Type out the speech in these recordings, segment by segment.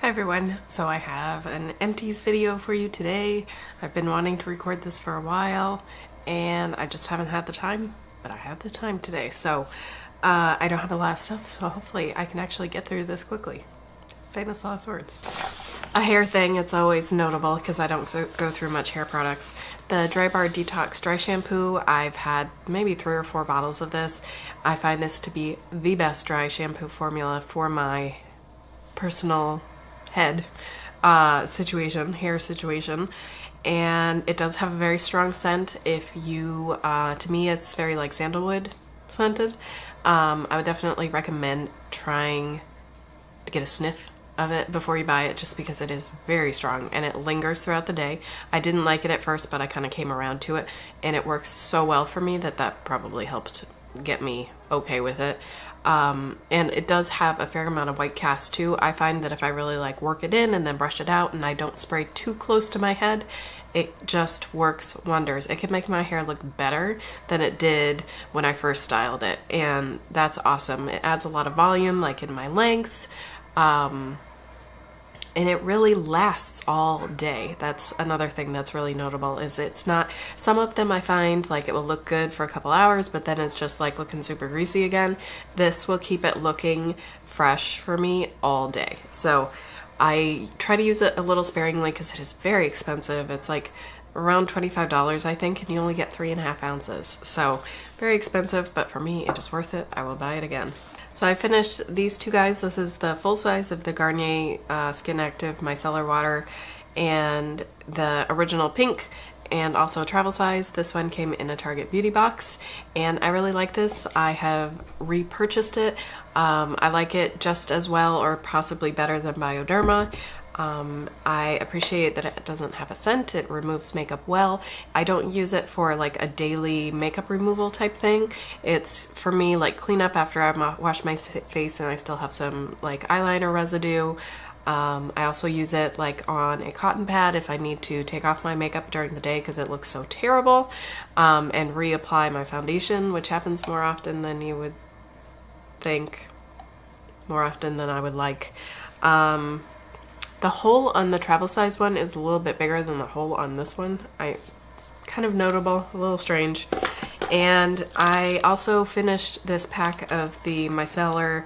Hi everyone, so I have an Empties video for you today. I've been wanting to record this for a while and I just haven't had the time, but I have the time today. So I don't have a lot of stuff, so hopefully I can actually get through this quickly. Famous last words. A hair thing, it's always notable because I don't go through much hair products. The Drybar Detox Dry Shampoo, I've had maybe 3 or 4 bottles of this. I find this to be the best dry shampoo formula for my personal head hair situation, and it does have a very strong scent. If you to me it's very like sandalwood scented. I would definitely recommend trying to get a sniff of it before you buy it, just because it is very strong and it lingers throughout the day. I didn't like it at first, but I kind of came around to it and it works so well for me that probably helped get me okay with it. And it does have a fair amount of white cast too. I find that if I really like work it in and then brush it out and I don't spray too close to my head, it just works wonders. It can make my hair look better than it did when I first styled it, and that's awesome. It adds a lot of volume, like in my lengths, and it really lasts all day. That's another thing that's really notable, is it's not, some of them I find like it will look good for a couple hours, but then it's just like looking super greasy again. This will keep it looking fresh for me all day. So I try to use it a little sparingly because it is very expensive. It's like around $25, I think, and you only get 3.5 ounces. So very expensive, but for me it is worth it. I will buy it again. So I finished these two guys. This is the full size of the Garnier Skin Active Micellar Water, and the original pink, and also a travel size. This one came in a Target beauty box, and I really like this. I have repurchased it. I like it just as well, or possibly better, than Bioderma. I appreciate that it doesn't have a scent. It removes makeup well. I don't use it for like a daily makeup removal type thing. It's for me like cleanup after I wash my face and I still have some like eyeliner residue. I also use it like on a cotton pad if I need to take off my makeup during the day because it looks so terrible, and reapply my foundation, which happens more often than you would think, more often than I would like. The hole on the travel size one is a little bit bigger than the hole on this one. Kind of notable, a little strange. And I also finished this pack of the Micellar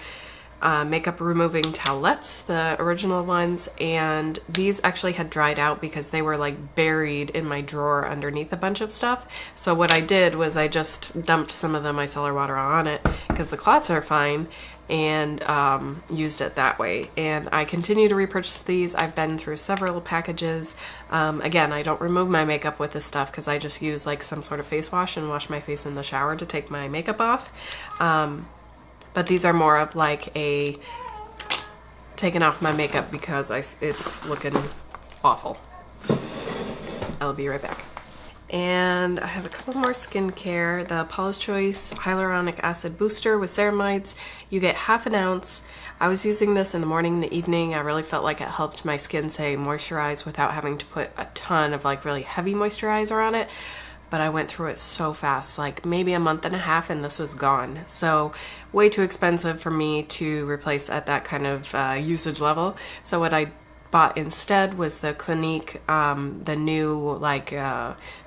makeup removing towelettes, the original ones, and these actually had dried out because they were like buried in my drawer underneath a bunch of stuff. So what I did was I just dumped some of the micellar water on it because the clots are fine, and used it that way. And I continue to repurchase these. I've been through several packages. Again, I don't remove my makeup with this stuff because I just use like some sort of face wash and wash my face in the shower to take my makeup off. But these are more of like a taking off my makeup because it's looking awful. I'll be right back. And I have a couple more skincare. The Paula's Choice Hyaluronic Acid Booster with ceramides. You get 1/2 ounce. I was using this in the morning and the evening. I really felt like it helped my skin stay moisturized without having to put a ton of like really heavy moisturizer on it. But I went through it so fast, like maybe a month and a half, and this was gone. So way too expensive for me to replace at that kind of usage level. So what I bought instead was the Clinique, the new like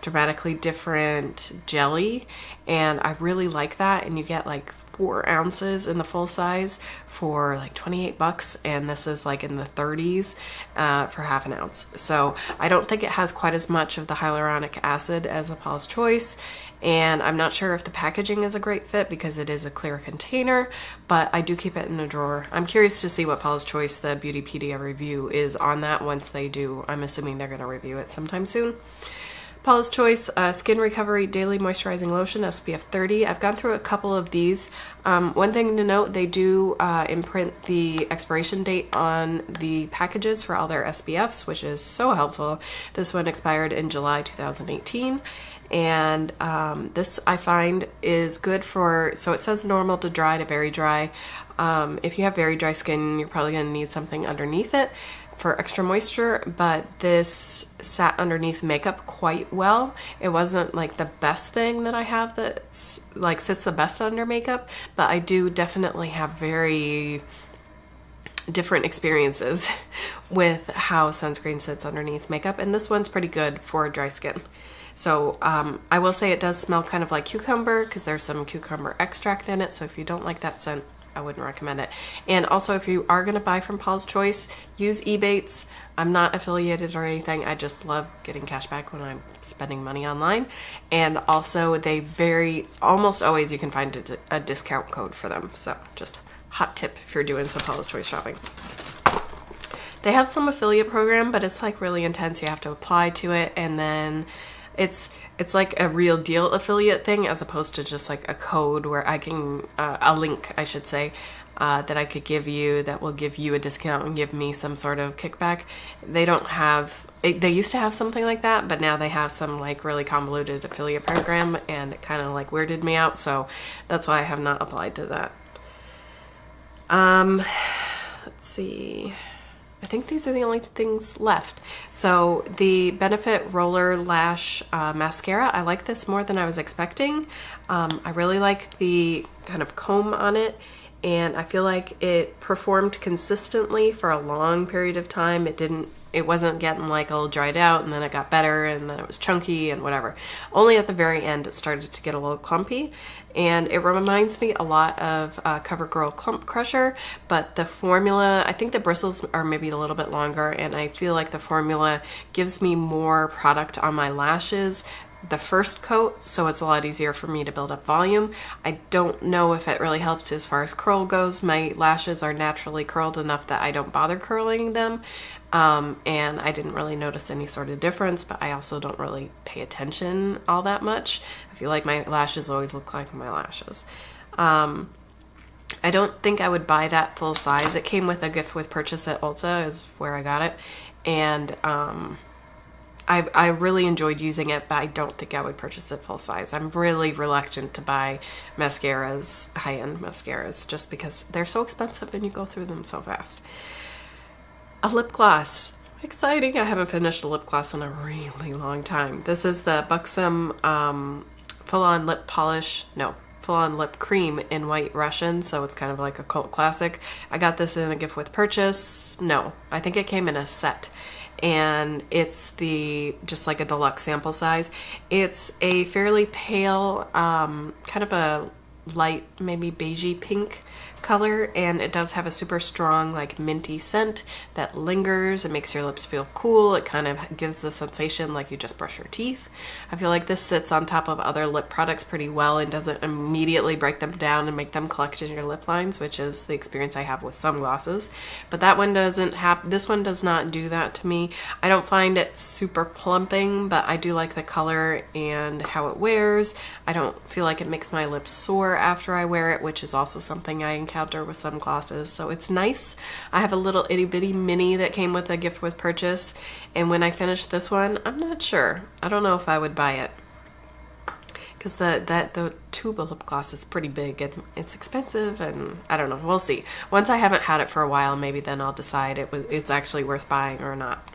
dramatically different jelly, and I really like that. And you get like 4 ounces in the full size for like $28, and this is like in the 30s for 1/2 ounce. So I don't think it has quite as much of the hyaluronic acid as the Paula's Choice, and I'm not sure if the packaging is a great fit because it is a clear container, but I do keep it in a drawer. I'm curious to see what Paula's Choice, the Beautypedia review, is on that once they do. I'm assuming they're going to review it sometime soon. Paula's Choice Skin Recovery Daily Moisturizing Lotion, SPF 30. I've gone through a couple of these. One thing to note, they do imprint the expiration date on the packages for all their SPFs, which is so helpful. This one expired in July 2018. And this I find is good for, so it says normal to dry to very dry. If you have very dry skin, you're probably going to need something underneath it for extra moisture, but this sat underneath makeup quite well. It wasn't like the best thing that I have that's like sits the best under makeup, but I do definitely have very different experiences with how sunscreen sits underneath makeup, and this one's pretty good for dry skin. So I will say it does smell kind of like cucumber because there's some cucumber extract in it, so if you don't like that scent, I wouldn't recommend it. And also, if you are going to buy from Paula's Choice, use Ebates. I'm not affiliated or anything. I just love getting cash back when I'm spending money online. And also, almost always you can find a discount code for them. So just hot tip if you're doing some Paula's Choice shopping. They have some affiliate program, but it's like really intense. You have to apply to it, and then it's like a real deal affiliate thing as opposed to just like a code where I can, a link I should say, that I could give you that will give you a discount and give me some sort of kickback. They don't have, they used to have something like that, but now they have some like really convoluted affiliate program, and it kind of like weirded me out, so that's why I have not applied to that. Let's see. I think these are the only things left. So the Benefit Roller Lash mascara, I like this more than I was expecting. I really like the kind of comb on it, and I feel like it performed consistently for a long period of time. It wasn't getting like all dried out and then it got better and then it was chunky and whatever. Only at the very end it started to get a little clumpy, and it reminds me a lot of CoverGirl Clump Crusher, but the formula, I think the bristles are maybe a little bit longer, and I feel like the formula gives me more product on my lashes the first coat, so it's a lot easier for me to build up volume. I don't know if it really helped as far as curl goes. My lashes are naturally curled enough that I don't bother curling them, and I didn't really notice any sort of difference, but I also don't really pay attention all that much. I feel like my lashes always look like my lashes. I don't think I would buy that full size. It came with a gift with purchase at Ulta is where I got it, and I really enjoyed using it, but I don't think I would purchase it full size. I'm really reluctant to buy mascaras, high-end mascaras, just because they're so expensive and you go through them so fast. A lip gloss. Exciting. I haven't finished a lip gloss in a really long time. This is the Buxom full-on lip polish. No, full-on lip cream in White Russian, so it's kind of like a cult classic. I got this in a gift with purchase. No, I think it came in a set. And it's just like a deluxe sample size. It's a fairly pale, kind of a light, maybe beigey pink color, and it does have a super strong like minty scent that lingers. It makes your lips feel cool. It kind of gives the sensation like you just brush your teeth. I feel like this sits on top of other lip products pretty well and doesn't immediately break them down and make them collect in your lip lines, which is the experience I have with some glosses. But that one doesn't have, this one does not do that to me. I don't find it super plumping, but I do like the color and how it wears. I don't feel like it makes my lips sore after I wear it, which is also something I encounter with some glosses, so it's nice. I have a little itty bitty mini that came with a gift with purchase, and when I finish this one, I'm not sure. I don't know if I would buy it because the tube of lip gloss is pretty big and it's expensive, and I don't know. We'll see. Once I haven't had it for a while, maybe then I'll decide it's actually worth buying or not.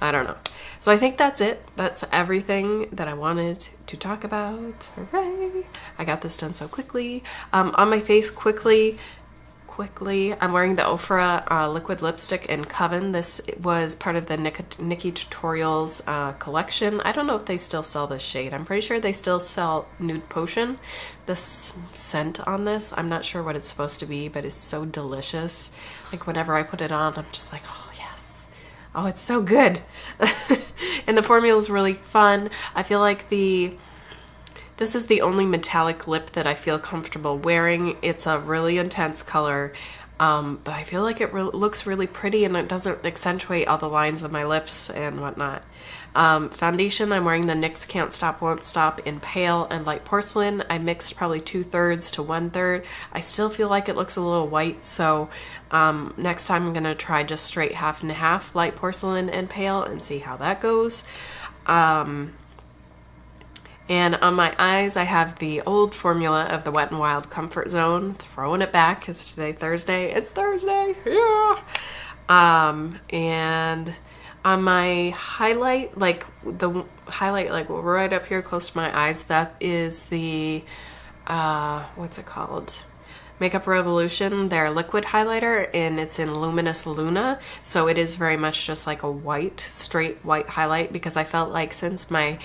I don't know. So I think that's it. That's everything that I wanted to talk about. Hooray! I got this done so quickly. On my face, quickly, I'm wearing the Ofra liquid lipstick in Coven. This was part of the Nikkietutorials collection. I don't know if they still sell this shade. I'm pretty sure they still sell Nude Potion. This scent on this, I'm not sure what it's supposed to be, but it's so delicious. Like whenever I put it on, I'm just like, oh yes. Oh, it's so good. And the formula is really fun. I feel like this is the only metallic lip that I feel comfortable wearing. It's a really intense color, but I feel like it looks really pretty and it doesn't accentuate all the lines of my lips and whatnot. Foundation, I'm wearing the NYX Can't Stop Won't Stop in Pale and Light Porcelain. I mixed probably 2/3 to 1/3. I still feel like it looks a little white, so next time I'm going to try just straight half and half Light Porcelain and Pale and see how that goes. And on my eyes, I have the old formula of the Wet n Wild Comfort Zone. Throwing it back, because today Thursday. It's Thursday, yeah! And on my highlight, like the highlight like right up here close to my eyes, that is the, what's it called? Makeup Revolution, their liquid highlighter, and it's in Luminous Luna. So it is very much just like a white, straight white highlight, because I felt like since my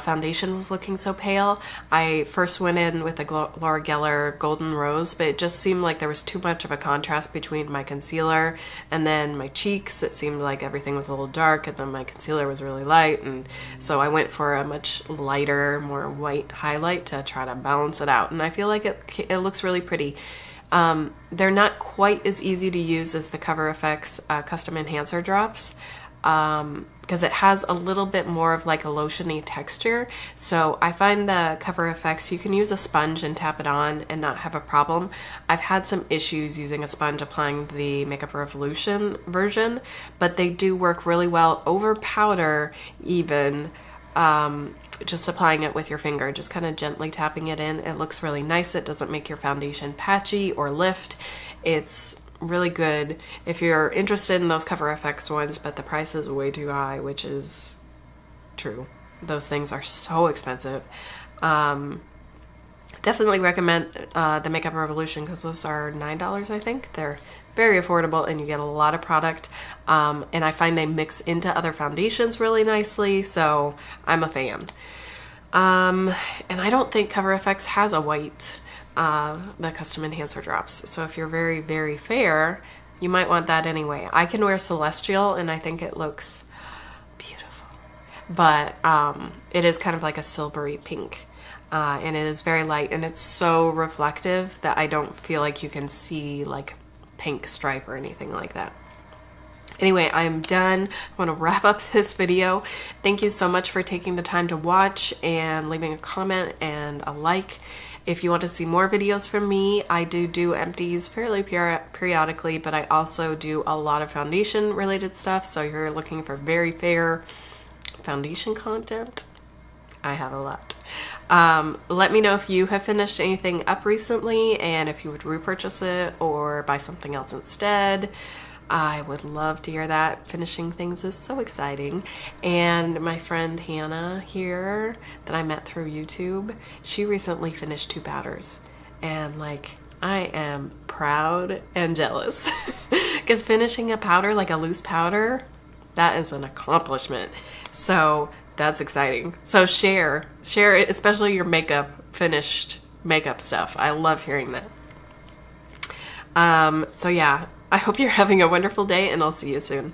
foundation was looking so pale, I first went in with the Laura Geller Golden Rose, but it just seemed like there was too much of a contrast between my concealer and then my cheeks. It seemed like everything was a little dark, and then my concealer was really light, and so I went for a much lighter, more white highlight to try to balance it out, and I feel like it looks really pretty. They're not quite as easy to use as the Cover FX Custom Enhancer Drops, because it has a little bit more of like a lotiony texture. So I find the Cover FX, you can use a sponge and tap it on and not have a problem. I've had some issues using a sponge applying the Makeup Revolution version, but they do work really well over powder even. Just applying it with your finger, just kind of gently tapping it in. It looks really nice. It doesn't make your foundation patchy or lift. It's really good if you're interested in those Cover FX ones, but the price is way too high, which is true. Those things are so expensive. Definitely recommend the Makeup Revolution, because those are $9, I think. They're very affordable, and you get a lot of product, and I find they mix into other foundations really nicely, so I'm a fan. And I don't think Cover FX has a white, the Custom Enhancer Drops, so if you're very, very fair, you might want that anyway. I can wear Celestial, and I think it looks beautiful, but it is kind of like a silvery pink. And it is very light, and it's so reflective that I don't feel like you can see like pink stripe or anything like that. Anyway, I'm done. I want to wrap up this video. Thank you so much for taking the time to watch and leaving a comment and a like. If you want to see more videos from me, I do empties fairly periodically, but I also do a lot of foundation related stuff. So if you're looking for very fair foundation content, I have a lot. Let me know if you have finished anything up recently and if you would repurchase it or buy something else instead. I would love to hear that. Finishing things is so exciting. And my friend Hannah here that I met through YouTube, she recently finished 2 powders. And like, I am proud and jealous because finishing a powder, like a loose powder, that is an accomplishment. So that's exciting. So share it, especially your finished makeup stuff. I love hearing that. So yeah, I hope you're having a wonderful day, and I'll see you soon.